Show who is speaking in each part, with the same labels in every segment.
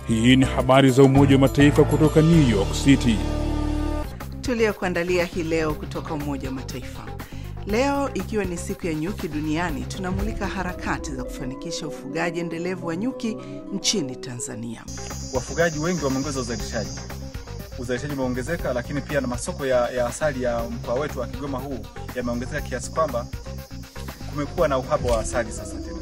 Speaker 1: Hii ni habari za Umoja wa Mataifa kutoka New York City.
Speaker 2: Tuliokuandalia hii leo kutoka Umoja wa Mataifa. Leo ikiwa ni siku ya nyuki duniani, tunamulika harakati za kufanikisha ufugaji endelevu wa nyuki nchini Tanzania.
Speaker 3: Wafugaji wengi wameongeza uzalishaji. Uzalishaji umeongezeka, lakini pia na masoko ya asali ya mkoa wetu wa Kigoma huu yameongezeka kiasi kwamba kumekuwa na uhaba wa asali sasa tena.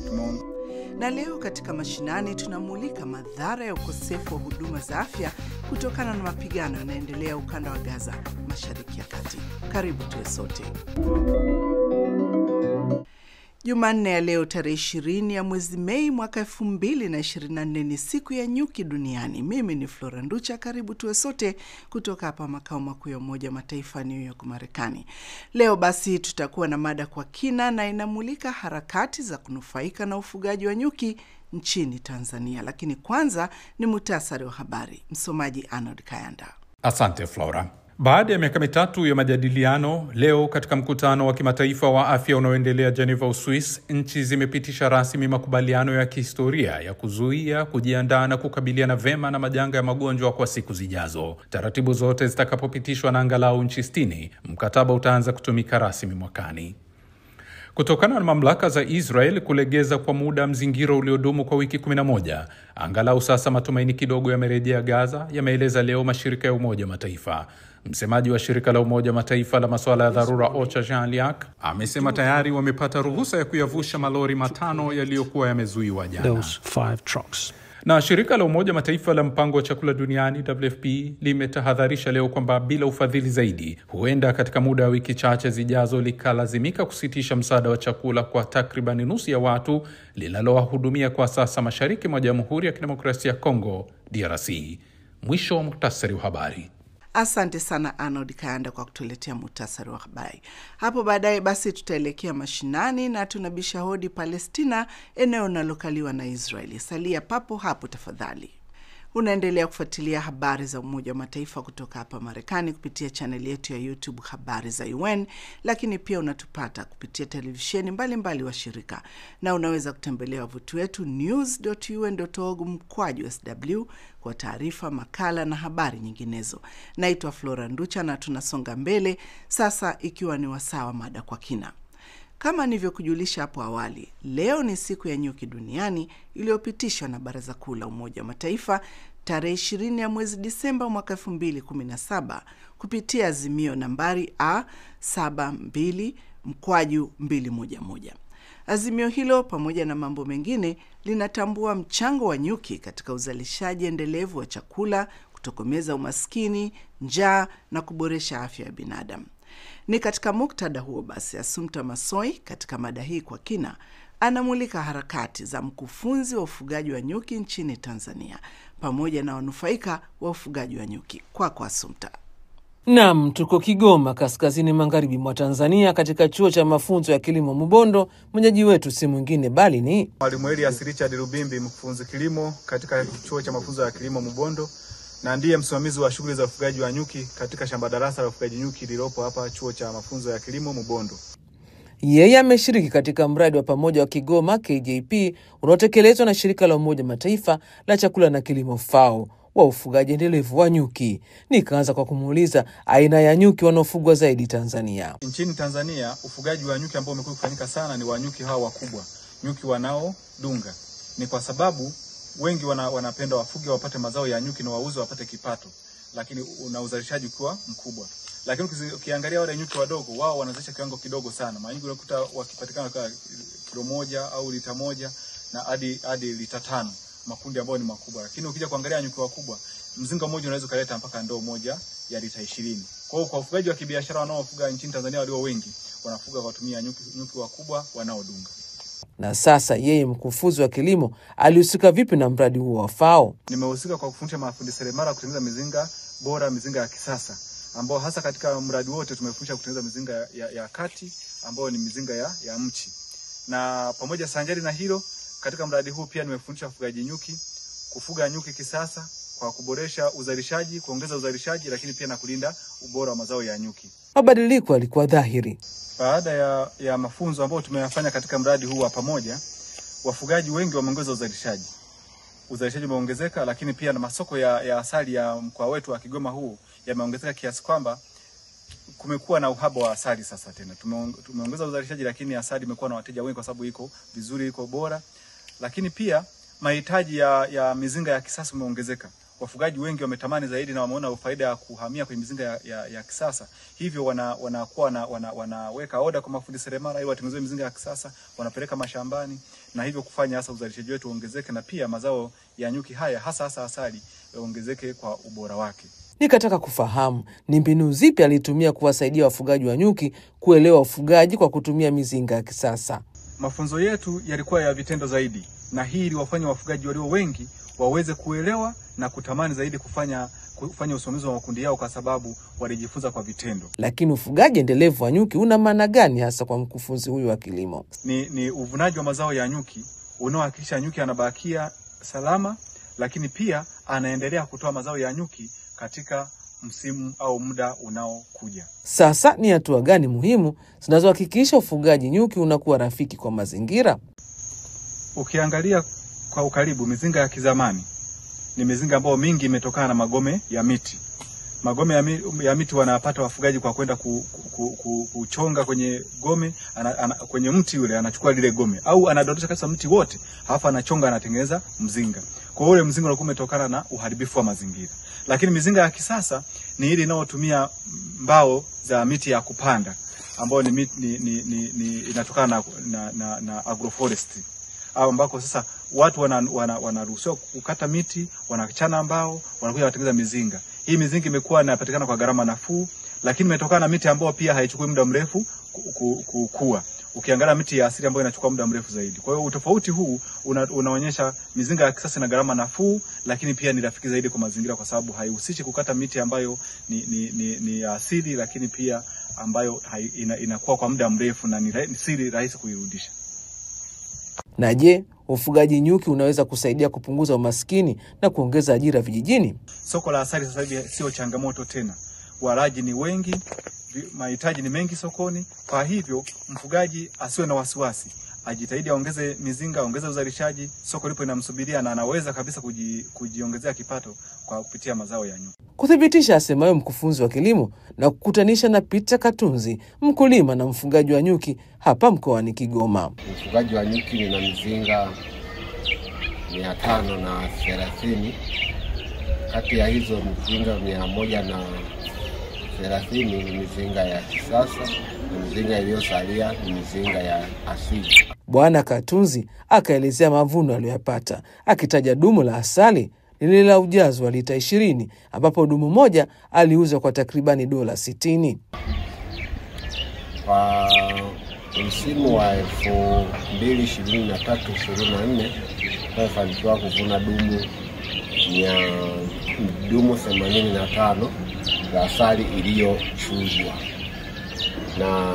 Speaker 2: Na leo katika mashinani tunamulika madhara ya ukosefu wa huduma za afya kutokana na mapigano yanayoendelea ukanda wa Gaza, Mashariki ya Kati. Karibu tuwe sote. Jumanne ya leo tarehe 20 ya mwezi Mei mwaka 2024 ni siku ya nyuki duniani. Mimi ni Flora Nducha, karibu tuwe sote kutoka hapa makao makuu ya Umoja wa Mataifa New York, Marekani. Leo basi tutakuwa na mada kwa kina na inamulika harakati za kunufaika na ufugaji wa nyuki nchini Tanzania. Lakini kwanza ni muhtasari wa habari. Msomaji Arnold Kayanda.
Speaker 4: Asante Flora. Baada ya miaka mitatu ya majadiliano, leo katika mkutano wa kimataifa wa afya unaoendelea Geneva, Uswisi, nchi zimepitisha rasmi makubaliano ya kihistoria ya kuzuia, kujiandaa na kukabiliana vema na majanga ya magonjwa kwa siku zijazo. Taratibu zote zitakapopitishwa na angalau nchi 60, mkataba utaanza kutumika rasmi mwakani. Kutokana na mamlaka za Israel kulegeza kwa muda mzingiro uliodumu kwa wiki 11, angalau sasa matumaini kidogo yamerejea Gaza, yameeleza leo mashirika ya Umoja wa Mataifa. Msemaji wa shirika la Umoja wa Mataifa la masuala ya dharura OCHA Jean Liac amesema tayari wamepata ruhusa ya kuyavusha malori 5 yaliyokuwa yamezuiwa jana. Na shirika la Umoja wa Mataifa la mpango wa chakula duniani WFP limetahadharisha leo kwamba bila ufadhili zaidi, huenda katika muda wa wiki chache zijazo likalazimika kusitisha msaada wa chakula kwa takriban nusu ya watu linalowahudumia kwa sasa mashariki mwa Jamhuri ya Kidemokrasia ya Kongo, DRC. Mwisho wa muhtasari wa habari.
Speaker 2: Asante sana Arnold Kayanda kwa kutuletea muhtasari wa habari. Hapo baadaye basi tutaelekea mashinani na tunabisha hodi Palestina, eneo linalokaliwa na Israeli. Salia papo hapo tafadhali. Unaendelea kufuatilia habari za Umoja wa Mataifa kutoka hapa Marekani kupitia chaneli yetu ya YouTube Habari za UN, lakini pia unatupata kupitia televisheni mbalimbali wa shirika, na unaweza kutembelea wavuti wetu news.un.org/sw kwa taarifa, makala na habari nyinginezo. Naitwa Flora Nducha na tunasonga mbele sasa, ikiwa ni wasawa mada kwa kina. Kama nilivyokujulisha hapo awali, leo ni siku ya nyuki duniani iliyopitishwa na Baraza Kuu la Umoja wa Mataifa tarehe 20 ya mwezi Disemba mwaka 2017 kupitia azimio nambari A72/211. Azimio hilo pamoja na mambo mengine linatambua mchango wa nyuki katika uzalishaji endelevu wa chakula, kutokomeza umaskini, njaa na kuboresha afya ya binadamu. Ni katika muktadha huo basi Assumpta Massoi katika mada hii kwa kina anamulika harakati za mkufunzi wa ufugaji wa nyuki nchini Tanzania pamoja na wanufaika wa ufugaji wa nyuki. Kwa Assumpta.
Speaker 5: Naam, tuko Kigoma, kaskazini magharibi mwa Tanzania, katika chuo cha mafunzo ya kilimo Mubondo. Mwenyeji wetu si mwingine bali ni
Speaker 3: Mwalimu Elias Richard Rubimbi, mkufunzi kilimo katika chuo cha mafunzo ya kilimo Mubondo, na ndiye msimamizi wa shughuli za ufugaji wa nyuki katika shamba darasa la ufugaji nyuki lililopo hapa chuo cha mafunzo ya kilimo Mubondo.
Speaker 5: Yeye ameshiriki katika mradi wa pamoja wa Kigoma KJP unaotekelezwa na shirika la Umoja Mataifa la chakula na kilimo FAO wa ufugaji endelevu wa nyuki. Nikaanza kwa kumuuliza aina ya nyuki wanaofugwa zaidi Tanzania.
Speaker 3: Nchini Tanzania ufugaji wa nyuki ambao umekuwa kufanyika sana ni wa nyuki hawa wakubwa, nyuki wanaodunga. Ni kwa sababu wengi wanapenda wafuge wapate mazao ya nyuki na wauze wapate kipato, lakini una uzalishaji kwa mkubwa. Lakini ukiangalia wale nyuki wadogo, wao wanazalisha kiwango kidogo sana. Mara nyingi unakuta wakipatikana kwa kilo 1 au lita 1 na hadi lita 5, makundi ambayo ni makubwa. Lakini ukija kuangalia nyuki wakubwa, mzinga mmoja unaweza kuleta mpaka ndoo moja ya lita 20. Kwa hiyo kwa ufugaji wa kibiashara wanaofuga nchini Tanzania walio wengi wanafuga kwa kutumia nyuki wakubwa wanaodunga.
Speaker 5: Na sasa yeye mkufunzi wa kilimo alihusika vipi na mradi huo wa FAO?
Speaker 3: Nimehusika kwa kufundisha mafundi seremala kutengeneza mizinga bora, mizinga ya kisasa, ambao hasa katika mradi wote tumefundisha kutengeneza mizinga ya kati ambayo ni mizinga ya mchi. Na pamoja sanjari na hilo, katika mradi huu pia nimefundisha ufugaji nyuki, kufuga nyuki kisasa kwa kuboresha uzalishaji, kuongeza uzalishaji, lakini pia na kulinda ubora wa mazao ya nyuki.
Speaker 5: Mabadiliko yalikuwa dhahiri.
Speaker 3: Baada ya mafunzo ambayo tumeyafanya katika mradi huu wa pamoja, wafugaji wengi wameongeza uzalishaji. uzalishaji umeongezeka, lakini pia na masoko ya asali ya mkoa wetu wa Kigoma huu yameongezeka kiasi kwamba kumekuwa na uhaba wa asali sasa tena. Tumeongeza uzalishaji, lakini asali imekuwa na wateja wengi kwa sababu iko vizuri, iko bora. Lakini pia mahitaji ya mizinga ya kisasa umeongezeka. Wafugaji wengi wametamani zaidi na wameona faida ya kuhamia kwenye mizinga ya kisasa. Hivyo wanaweka oda kwa mafundi seremala ili watengeneze mizinga ya kisasa, wanapeleka mashambani na hivyo kufanya hasa uzalishaji wetu ongezeke, na pia mazao ya nyuki haya hasa asali yaongezeke kwa ubora wake.
Speaker 5: Nikataka kufahamu ni mbinu zipi alitumia kuwasaidia wafugaji wa nyuki kuelewa ufugaji kwa kutumia mizinga ya kisasa.
Speaker 3: Mafunzo yetu yalikuwa ya vitendo zaidi, na hii iliwafanya wafugaji walio wengi waweze kuelewa na kutamani zaidi kufanya usimamizi wa makundi yao kwa sababu walijifunza kwa vitendo.
Speaker 5: Lakini ufugaji endelevu wa nyuki una maana gani hasa kwa mkufunzi huyu wa kilimo?
Speaker 3: Ni uvunaji wa mazao ya nyuki unaohakikisha nyuki anabakia salama, lakini pia anaendelea kutoa mazao ya nyuki katika msimu au muda unaokuja.
Speaker 5: Sasa ni hatua gani muhimu zinazohakikisha ufugaji nyuki unakuwa rafiki kwa mazingira?
Speaker 3: Ukiangalia kwa ukaribu, mizinga ya kizamani ni mizinga ambayo mingi imetokana na magome ya miti. Magome ya miti wanapata wafugaji kwa kwenda kuchonga kwenye gome, kwenye mti ule anachukua lile gome au anadondosha kabisa mti wote, halafu anachonga, anatengeneza mzinga. Kwa ule mzinga unakuwa umetokana na uharibifu wa mazingira. Lakini mizinga ya kisasa ni ile inayotumia mbao za miti ya kupanda ambayo inatokana na agroforestry, au ambako sasa watu wanaruhusiwa kukata miti, wanachana mbao, wanakuja kutengeneza mizinga. Hii mizinga imekuwa inapatikana kwa gharama nafuu, lakini imetokana na miti ambayo pia haichukui muda mrefu kukua. Ukiangalia miti ya asili ambayo inachukua muda mrefu zaidi. Kwa hiyo utofauti huu unaonyesha mizinga ya kisasa ina gharama nafuu, lakini pia ni rafiki zaidi kwa mazingira kwa sababu haihusishi kukata miti ambayo ni asili, lakini pia ambayo inakuwa kwa muda mrefu na ni rahisi kuirudisha.
Speaker 5: Na je, ufugaji nyuki unaweza kusaidia kupunguza umaskini na kuongeza ajira vijijini?
Speaker 3: Soko la asali sasa hivi sio changamoto tena. Walaji ni wengi, mahitaji ni mengi sokoni. Kwa hivyo mfugaji asiwe na wasiwasi, ajitahidi aongeze mizinga, aongeze uzalishaji, soko lipo linamsubiria na anaweza kabisa kujiongezea kipato kwa kupitia mazao ya nyuki.
Speaker 5: Kuthibitisha asemayo mkufunzi wa kilimo na kukutanisha na Peter Katunzi, mkulima na mfugaji wa nyuki hapa mkoani Kigoma.
Speaker 6: Mfugaji wa nyuki nina mizinga 530. Kati ya hizo mizinga 130 ni mizinga ya kisasa, na mizinga iliyosalia ni mizinga ya asili.
Speaker 5: Bwana Katunzi akaelezea mavuno aliyopata, akitaja dumu la asali lile la ujazo wa lita 20, ambapo dumu moja aliuza kwa takribani $60.
Speaker 6: Kwa msimu wa 2023-24 tumefanikiwa kuvuna dumu 85 za asali iliyochujwa. Na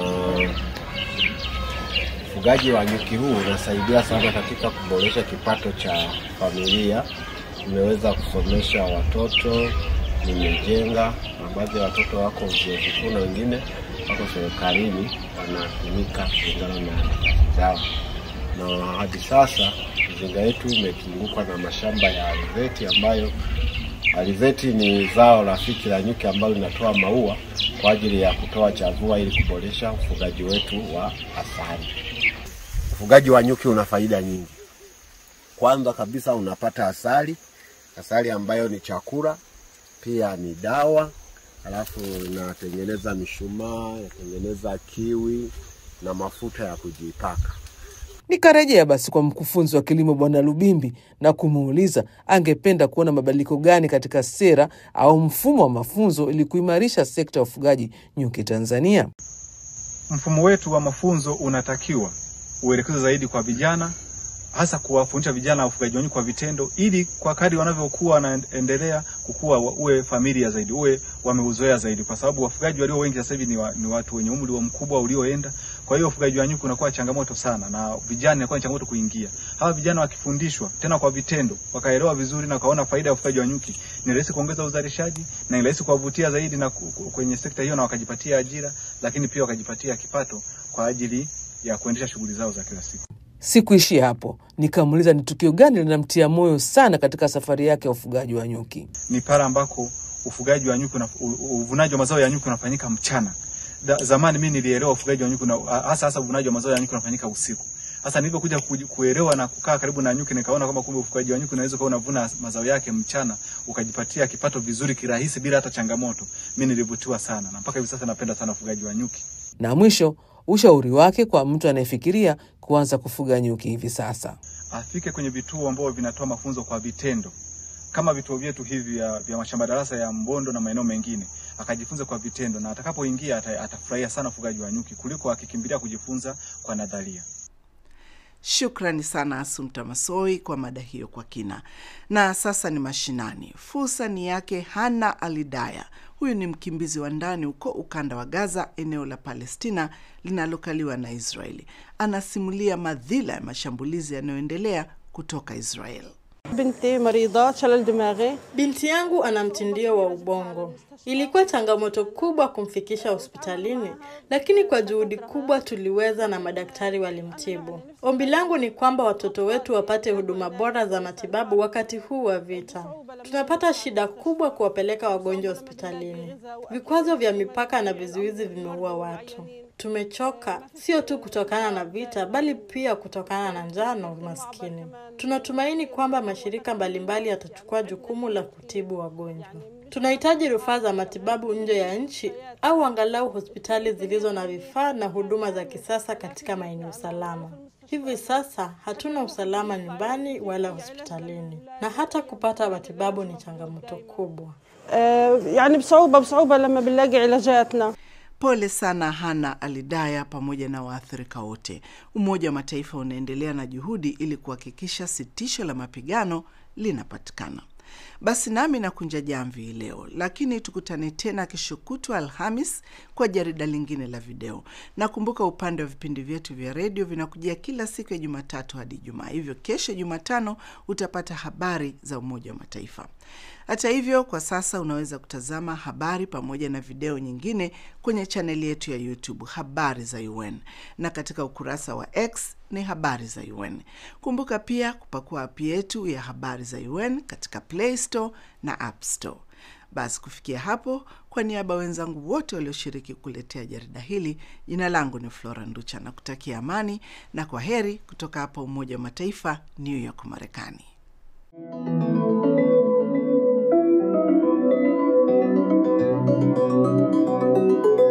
Speaker 6: ufugaji wa nyuki huu unasaidia sana katika kuboresha kipato cha familia. Nimeweza kusomesha watoto, nimejenga, na baadhi ya watoto wako vyuo vikuu na wengine wako serikalini wanatumika kulingana na zao. Na hadi sasa mizinga yetu imezungukwa na mashamba ya alizeti, ambayo alizeti ni zao rafiki la nyuki ambalo linatoa maua kwa ajili ya kutoa chavua ili kuboresha ufugaji wetu wa asali. Ufugaji wa nyuki una faida nyingi. Kwanza kabisa unapata asali ambayo ni chakula, pia ni dawa, alafu inatengeneza mishumaa, inatengeneza kiwi na mafuta ya kujipaka.
Speaker 5: Nikarejea basi kwa mkufunzi wa kilimo Bwana Lubimbi na kumuuliza angependa kuona mabadiliko gani katika sera au mfumo wa mafunzo ili kuimarisha sekta ya ufugaji nyuki Tanzania.
Speaker 3: Mfumo wetu wa mafunzo unatakiwa uelekeze zaidi kwa vijana, hasa kuwafundisha vijana ufugaji wa nyuki kwa vitendo, ili kwa kadri wanavyokuwa wanaendelea kukua uwe familia zaidi, uwe wameuzoea zaidi, kwa sababu wafugaji walio wengi sasa hivi ni watu wenye umri mkubwa ulioenda. Kwa hiyo ufugaji wa nyuki unakuwa changamoto sana, na vijana inakuwa changamoto kuingia. Hawa vijana wakifundishwa tena kwa vitendo, wakaelewa vizuri na kaona faida ya ufugaji wa nyuki, ni rahisi kuongeza uzalishaji na ni rahisi kuwavutia zaidi na kwenye sekta hiyo, na wakajipatia ajira, lakini pia wakajipatia kipato kwa ajili ya kuendesha shughuli zao za kila siku.
Speaker 5: Sikuishia hapo, nikamuuliza ni tukio gani linamtia moyo sana katika safari yake ya ufugaji wa nyuki.
Speaker 3: Ni pale ambako ufugaji wa nyuki na uvunaji wa mazao ya nyuki unafanyika mchana. Zamani mimi nilielewa ufugaji wa nyuki na hasa uvunaji wa mazao ya nyuki unafanyika usiku. Sasa nilipokuja kuelewa na kukaa karibu na nyuki nikaona kama kumbe ufugaji wa nyuki unaweza kuwa unavuna mazao yake mchana ukajipatia kipato vizuri kirahisi bila hata changamoto. Mimi nilivutiwa sana na mpaka hivi sasa napenda sana ufugaji wa nyuki.
Speaker 5: Na mwisho, ushauri wake kwa mtu anayefikiria kuanza kufuga nyuki hivi sasa.
Speaker 3: Afike kwenye vituo ambavyo vinatoa mafunzo kwa vitendo. Kama vituo vyetu hivi vya mashamba darasa ya Mbondo na maeneo mengine, akajifunza kwa vitendo na atakapoingia atafurahia sana ufugaji wa nyuki kuliko akikimbilia kujifunza kwa nadharia.
Speaker 2: Shukrani sana Assumpta Massoi kwa mada hiyo kwa kina. Na sasa ni mashinani. Fursa ni yake Hana Alidaya. Huyu ni mkimbizi wa ndani huko ukanda wa Gaza, eneo la Palestina linalokaliwa na Israeli. Anasimulia madhila ya mashambulizi yanayoendelea kutoka Israel.
Speaker 7: Binti yangu ana mtindio wa ubongo. Ilikuwa changamoto kubwa kumfikisha hospitalini, lakini kwa juhudi kubwa tuliweza na madaktari walimtibu. Ombi langu ni kwamba watoto wetu wapate huduma bora za matibabu wakati huu wa vita. Tunapata shida kubwa kuwapeleka wagonjwa hospitalini. Vikwazo vya mipaka na vizuizi vimeua watu. Tumechoka, sio tu kutokana na vita, bali pia kutokana na njaa na umaskini. Tunatumaini kwamba mashirika mbalimbali yatachukua jukumu la kutibu wagonjwa. Tunahitaji rufaa za matibabu nje ya nchi au angalau hospitali zilizo na vifaa na huduma za kisasa katika maeneo salama. Hivi sasa hatuna usalama nyumbani wala hospitalini, na hata kupata matibabu ni changamoto kubwa.
Speaker 2: Pole sana Hana Alidaya pamoja na waathirika wote. Umoja wa Mataifa unaendelea na juhudi ili kuhakikisha sitisho la mapigano linapatikana. Basi nami nakunja jamvi leo, lakini tukutane tena kesho kutwa Alhamis kwa jarida lingine la video. Nakumbuka upande wa vipindi vyetu vya redio vinakujia kila siku ya Jumatatu hadi Ijumaa. Hivyo kesho Jumatano utapata habari za Umoja wa Mataifa. Hata hivyo, kwa sasa unaweza kutazama habari pamoja na video nyingine kwenye chaneli yetu ya YouTube Habari za UN, na katika ukurasa wa X ni Habari za UN. Kumbuka pia kupakua app yetu ya Habari za UN katika Play Store na App Store. Basi kufikia hapo, kwa niaba wenzangu wote walioshiriki kuletea jarida hili, jina langu ni Flora Nducha na kutakia amani na kwaheri kutoka hapa Umoja wa Mataifa, New York, Marekani.